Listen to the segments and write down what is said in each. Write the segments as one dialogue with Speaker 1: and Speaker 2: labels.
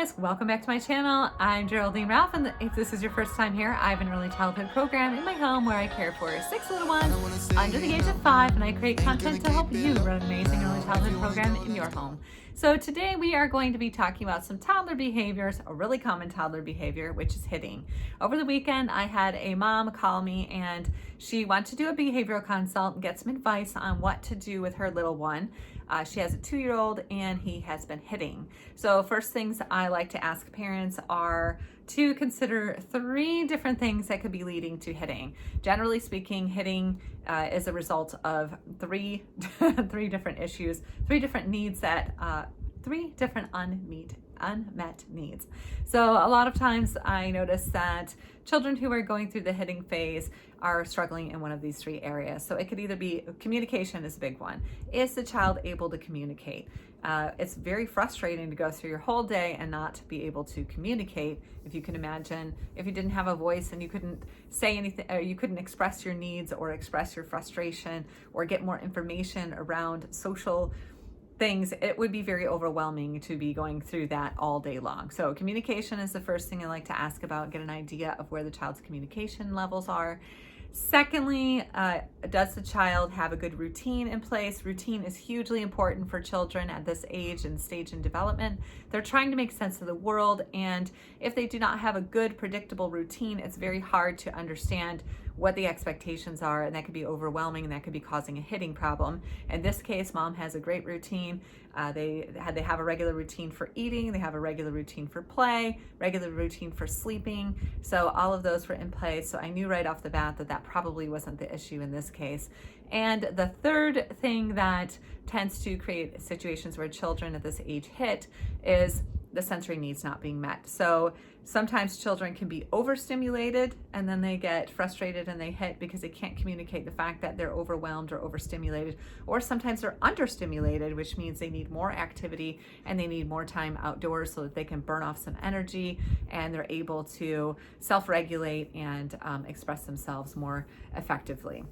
Speaker 1: guys, welcome back to my channel. I'm Geraldine Ralph, and if this is your first time here, I have an early childhood program in my home where I care for 6 little ones under the age of 5, and I create content to help you run an amazing early childhood program in your home. So today we are going to be talking about some toddler behaviors, a really common toddler behavior, which is hitting. Over the weekend, I had a mom call me and she wanted to do a behavioral consult and get some advice on what to do with her little one. She has a 2-year-old and he has been hitting. So first things I like to ask parents are to consider 3 different things that could be leading to hitting. Generally speaking, hitting is a result of 3 different issues, 3 different needs that 3 different unmet needs. So a lot of times I notice that children who are going through the hitting phase are struggling in one of these 3 areas. So it could either be communication is a big one. Is the child able to communicate? It's very frustrating to go through your whole day and not be able to communicate. If you can imagine, if you didn't have a voice and you couldn't say anything, or you couldn't express your needs or express your frustration or get more information around social things, it would be very overwhelming to be going through that all day long. So communication is the first thing I like to ask about, get an idea of where the child's communication levels are. Secondly, does the child have a good routine in place? Routine is hugely important for children at this age and stage in development. They're trying to make sense of the world, and if they do not have a good, predictable routine, it's very hard to understand what the expectations are, and that could be overwhelming, and that could be causing a hitting problem. In this case, mom has a great routine. They have a regular routine for eating, they have a regular routine for play, regular routine for sleeping. So all of those were in place. So I knew right off the bat that that probably wasn't the issue in this case. And the third thing that tends to create situations where children at this age hit is the sensory needs not being met. So sometimes children can be overstimulated and then they get frustrated and they hit because they can't communicate the fact that they're overwhelmed or overstimulated. Or sometimes they're understimulated, which means they need more activity and they need more time outdoors so that they can burn off some energy and they're able to self-regulate and express themselves more effectively.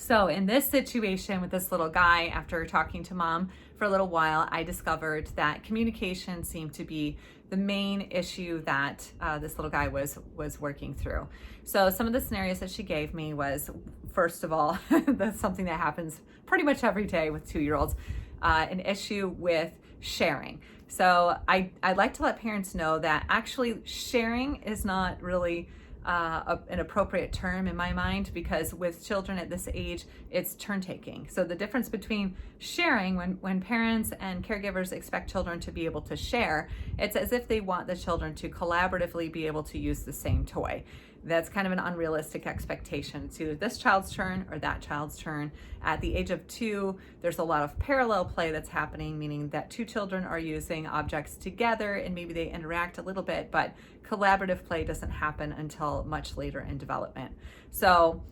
Speaker 1: So in this situation with this little guy, after talking to mom for a little while, I discovered that communication seemed to be the main issue that this little guy was working through. So some of the scenarios that she gave me was, first of all, that's something that happens pretty much every day with 2-year-olds, an issue with sharing. So I like to let parents know that actually sharing is not really an appropriate term in my mind, because with children at this age, it's turn taking. So the difference between sharing, when parents and caregivers expect children to be able to share, it's as if they want the children to collaboratively be able to use the same toy. That's kind of an unrealistic expectation. It's either this child's turn or that child's turn. At the age of 2, there's a lot of parallel play that's happening, meaning that 2 children are using objects together and maybe they interact a little bit, but collaborative play doesn't happen until much later in development. So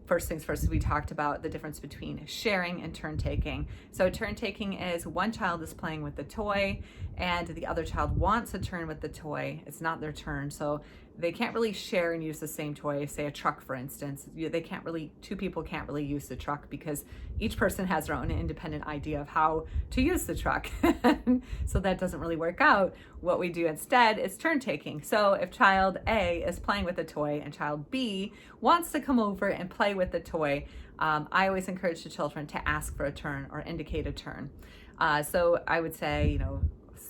Speaker 1: first things first, we talked about the difference between sharing and turn taking. So turn taking is one child is playing with the toy and the other child wants a turn with the toy. It's not their turn. So they can't really share and use the same toy, say a truck, for instance. They can't really, 2 people can't really use the truck because each person has their own independent idea of how to use the truck. So that doesn't really work out. What we do instead is turn taking. So if child A is playing with a toy and child B wants to come over and play with the toy, I always encourage the children to ask for a turn or indicate a turn. So I would say,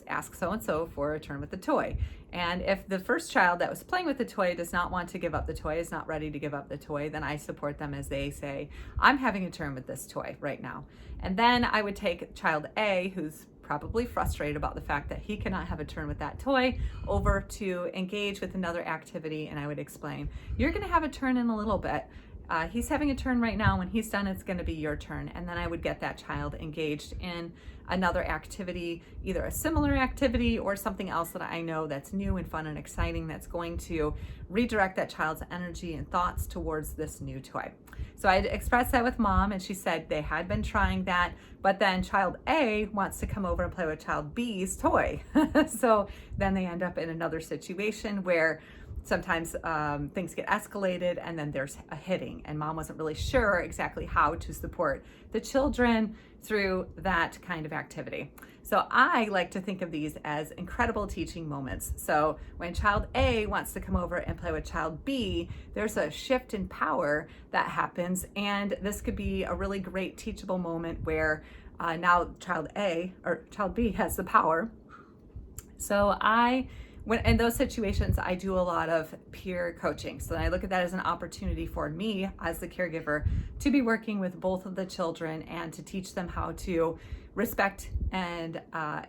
Speaker 1: ask so-and-so for a turn with the toy. And if the first child that was playing with the toy does not want to give up the toy, is not ready to give up the toy, then I support them as they say, I'm having a turn with this toy right now. And then I would take child A, who's probably frustrated about the fact that he cannot have a turn with that toy, over to engage with another activity, and I would explain, you're going to have a turn in a little bit. He's having a turn right now. When he's done, it's going to be your turn. And then I would get that child engaged in another activity, either a similar activity or something else that I know that's new and fun and exciting, that's going to redirect that child's energy and thoughts towards this new toy. So I expressed that with mom, and she said they had been trying that, but then child A wants to come over and play with child B's toy. So then they end up in another situation where sometimes things get escalated and then there's a hitting, and mom wasn't really sure exactly how to support the children through that kind of activity. So I like to think of these as incredible teaching moments. So when child A wants to come over and play with child B, there's a shift in power that happens, and this could be a really great teachable moment where now child B has the power. So when in those situations, I do a lot of peer coaching. So I look at that as an opportunity for me as the caregiver to be working with both of the children and to teach them how to respect and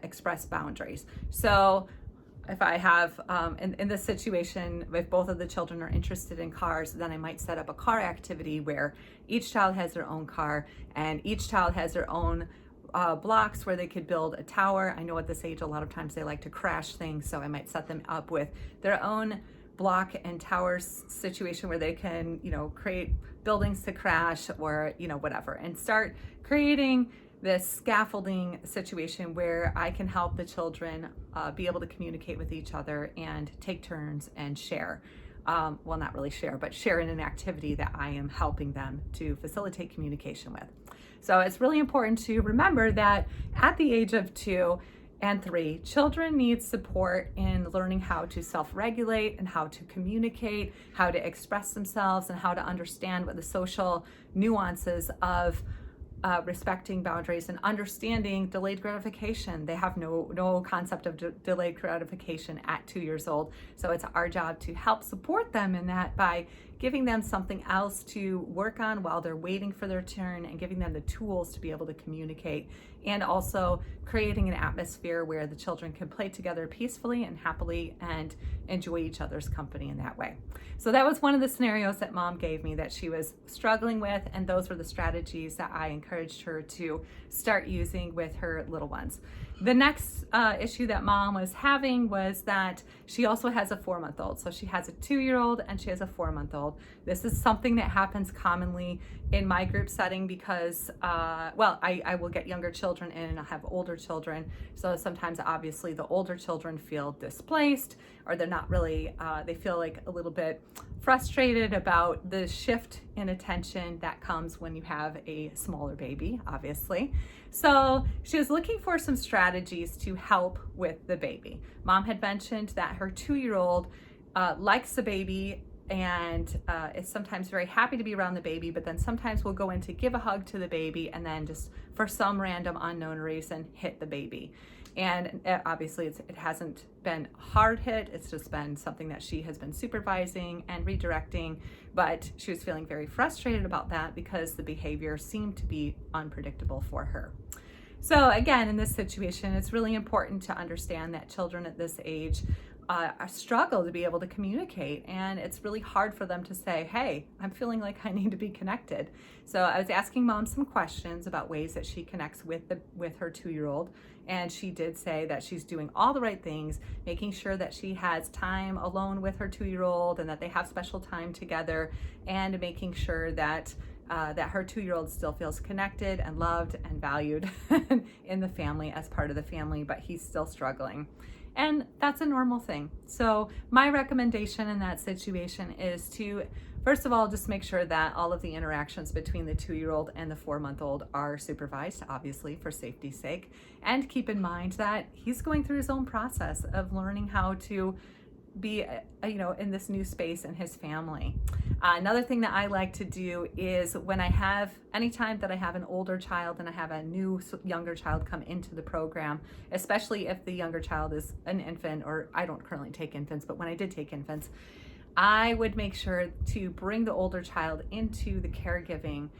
Speaker 1: express boundaries. So if I have, in this situation, if both of the children are interested in cars, then I might set up a car activity where each child has their own car and each child has their own blocks where they could build a tower. I know at this age, a lot of times they like to crash things, so I might set them up with their own block and tower situation where they can, create buildings to crash or, whatever, and start creating this scaffolding situation where I can help the children be able to communicate with each other and take turns and share. Well, not really share, but share in an activity that I am helping them to facilitate communication with. So it's really important to remember that at the age of 2 and 3, children need support in learning how to self-regulate and how to communicate, how to express themselves, and how to understand what the social nuances of respecting boundaries and understanding delayed gratification. They have no concept of delayed gratification at 2 years old. So it's our job to help support them in that by giving them something else to work on while they're waiting for their turn, and giving them the tools to be able to communicate, and also creating an atmosphere where the children can play together peacefully and happily and enjoy each other's company in that way. So that was one of the scenarios that mom gave me that she was struggling with, and those were the strategies that I encouraged her to start using with her little ones. The next issue that mom was having was that she also has a 4-month-old. So she has a 2-year-old and she has a 4-month-old. This is something that happens commonly in my group setting because, I will get younger children in and I'll have older children. So sometimes obviously the older children feel displaced, or they're not really, they feel like a little bit frustrated about the shift in attention that comes when you have a smaller baby, obviously. So she was looking for some strategies to help with the baby. Mom had mentioned that her 2-year-old likes the baby and is sometimes very happy to be around the baby, but then sometimes will go in to give a hug to the baby and then just for some random unknown reason hit the baby. And obviously it hasn't been hard hit, it's just been something that she has been supervising and redirecting, but she was feeling very frustrated about that because the behavior seemed to be unpredictable for her. So again, in this situation, it's really important to understand that children at this age struggle to be able to communicate, and it's really hard for them to say, hey, I'm feeling like I need to be connected. So I was asking mom some questions about ways that she connects with her 2-year-old, and she did say that she's doing all the right things, making sure that she has time alone with her 2-year-old and that they have special time together, and making sure that her 2-year-old still feels connected and loved and valued in the family as part of the family, but he's still struggling. And that's a normal thing. So my recommendation in that situation is to, first of all, just make sure that all of the interactions between the 2-year-old and the 4-month-old are supervised, obviously for safety's sake. And keep in mind that he's going through his own process of learning how to be, in this new space in his family. Another thing that I like to do is anytime that I have an older child and I have a new younger child come into the program, especially if the younger child is an infant, or I don't currently take infants, but when I did take infants, I would make sure to bring the older child into the caregiving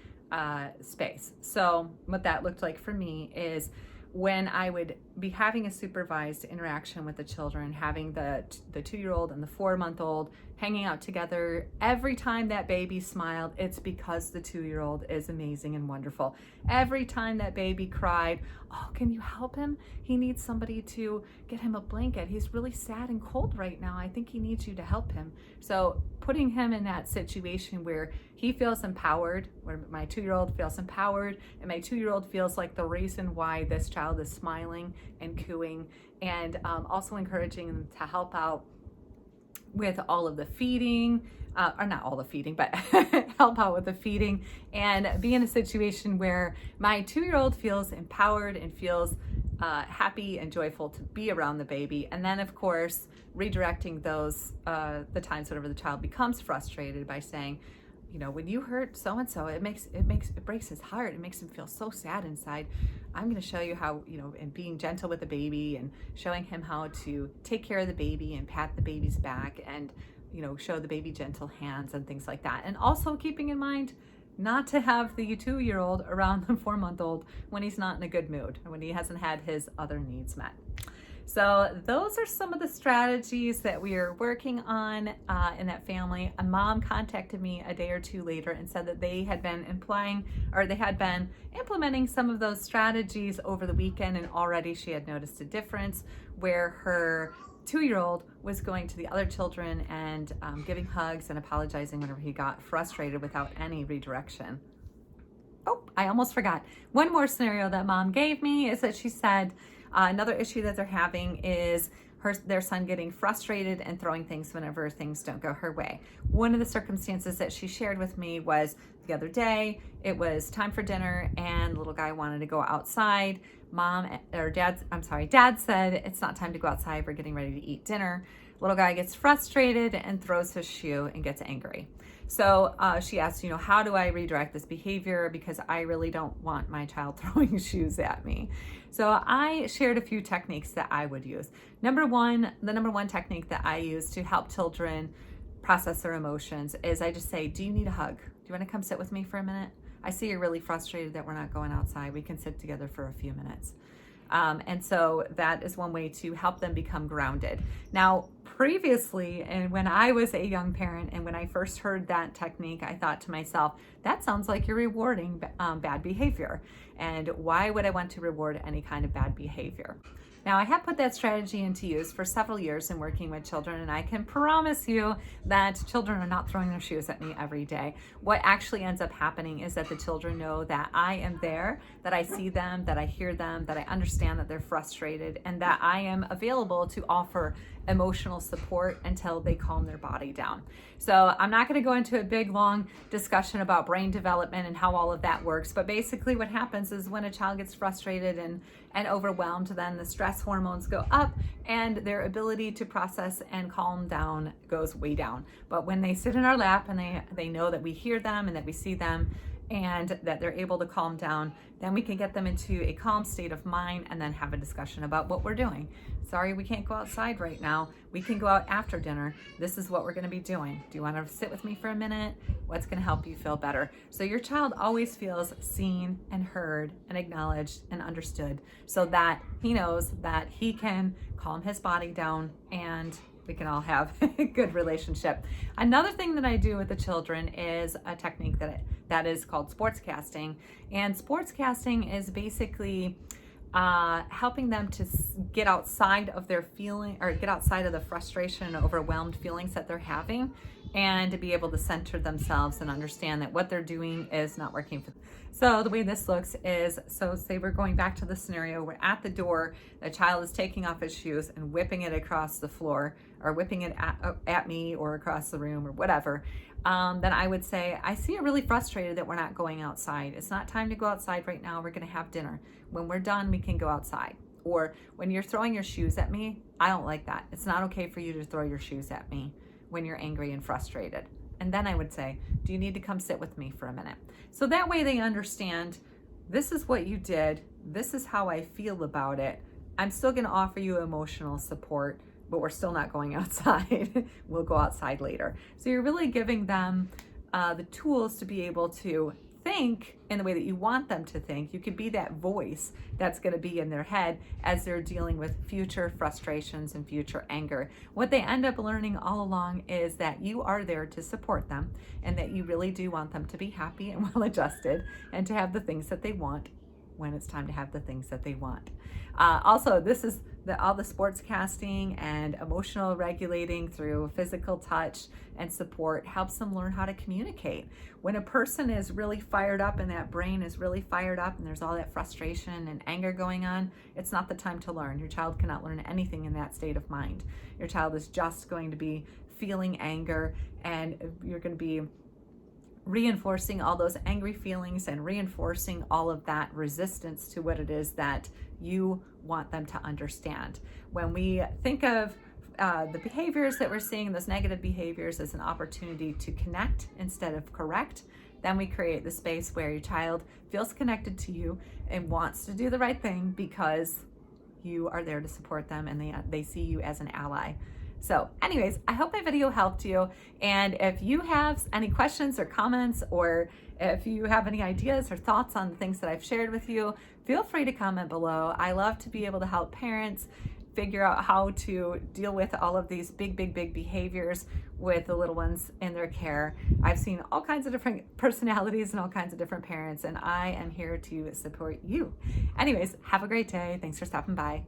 Speaker 1: space. So what that looked like for me is when I would be having a supervised interaction with the children, having the 2-year-old and the 4-month-old hanging out together, every time that baby smiled, it's because the 2-year-old is amazing and wonderful. Every time that baby cried, oh, can you help him? He needs somebody to get him a blanket. He's really sad and cold right now. I think he needs you to help him. So putting him in that situation where he feels empowered, where my 2-year-old feels empowered, and my 2-year-old feels like the reason why this child is smiling and cooing, and also encouraging them to help out with all of the feeding, or not all the feeding, but help out with the feeding, and be in a situation where my 2-year-old feels empowered and feels happy and joyful to be around the baby. And then of course, redirecting those, the times whenever the child becomes frustrated by saying, you know, when you hurt so-and-so, it breaks his heart. It makes him feel so sad inside. I'm going to show you how, you know, and being gentle with the baby and showing him how to take care of the baby and pat the baby's back and, you know, show the baby gentle hands and things like that. And also keeping in mind not to have the 2-year-old around the 4-month-old when he's not in a good mood or when he hasn't had his other needs met. So those are some of the strategies that we are working on in that family. A mom contacted me a day or two later and said that they had been implementing some of those strategies over the weekend, and already she had noticed a difference where her 2-year-old was going to the other children and giving hugs and apologizing whenever he got frustrated without any redirection. Oh, I almost forgot. One more scenario that mom gave me is that she said another issue that they're having is their son getting frustrated and throwing things whenever things don't go her way. One of the circumstances that she shared with me was the other day, it was time for dinner and the little guy wanted to go outside. Dad said, it's not time to go outside, we're getting ready to eat dinner. Little guy gets frustrated and throws his shoe and gets angry. So she asked, you know, how do I redirect this behavior? Because I really don't want my child throwing shoes at me. So I shared a few techniques that I would use. The number one technique that I use to help children process their emotions is I just say, do you need a hug? Do you want to come sit with me for a minute? I see you're really frustrated that we're not going outside. We can sit together for a few minutes. And so that is one way to help them become grounded. Now, previously, and when I was a young parent and when I first heard that technique, I thought to myself, that sounds like you're rewarding bad behavior. And why would I want to reward any kind of bad behavior? Now, I have put that strategy into use for several years in working with children, and I can promise you that children are not throwing their shoes at me every day. What actually ends up happening is that the children know that I am there, that I see them, that I hear them, that I understand that they're frustrated, and that I am available to offer emotional support until they calm their body down. So I'm not going to go into a big, long discussion about brain development and how all of that works, but basically what happens is when a child gets frustrated and overwhelmed, then the stress hormones go up and their ability to process and calm down goes way down. But when they sit in our lap and they know that we hear them and that we see them and that they're able to calm down, then we can get them into a calm state of mind and then have a discussion about what we're doing. Sorry, we can't go outside right now. We can go out after dinner. This is what we're going to be doing. Do you want to sit with me for a minute? What's going to help you feel better? So your child always feels seen and heard and acknowledged and understood, so that he knows that he can calm his body down and we can all have a good relationship. Another thing that I do with the children is a technique that is called sportscasting. And sportscasting is basically helping them to get outside of their feeling, or get outside of the frustration and overwhelmed feelings that they're having, and to be able to center themselves and understand that what they're doing is not working for them. So the way this looks is, so say we're going back to the scenario, we're at the door, the child is taking off his shoes and whipping it across the floor, or whipping it at me or across the room or whatever. Then I would say, I see you're really frustrated that we're not going outside. It's not time to go outside right now. We're going to have dinner. When we're done, we can go outside. Or when you're throwing your shoes at me, I don't like that. It's not okay for you to throw your shoes at me when you're angry and frustrated. And then I would say, do you need to come sit with me for a minute? So that way they understand, this is what you did. This is how I feel about it. I'm still going to offer you emotional support, but we're still not going outside. We'll go outside later. So you're really giving them the tools to be able to think in the way that you want them to think. You could be that voice that's going to be in their head as they're dealing with future frustrations and future anger. What they end up learning all along is that you are there to support them, and that you really do want them to be happy and well adjusted and to have the things that they want when it's time to have the things that they want. Also, this is all the sportscasting and emotional regulating through physical touch and support helps them learn how to communicate. When a person is really fired up and that brain is really fired up and there's all that frustration and anger going on, it's not the time to learn. Your child cannot learn anything in that state of mind. Your child is just going to be feeling anger, and you're going to be reinforcing all those angry feelings and reinforcing all of that resistance to what it is that you want them to understand. When we think of the behaviors that we're seeing, those negative behaviors, as an opportunity to connect instead of correct, then we create the space where your child feels connected to you and wants to do the right thing because you are there to support them and they see you as an ally. So anyways, I hope my video helped you. And if you have any questions or comments, or if you have any ideas or thoughts on the things that I've shared with you, feel free to comment below. I love to be able to help parents figure out how to deal with all of these big behaviors with the little ones in their care. I've seen all kinds of different personalities and all kinds of different parents, and I am here to support you. Anyways, have a great day. Thanks for stopping by.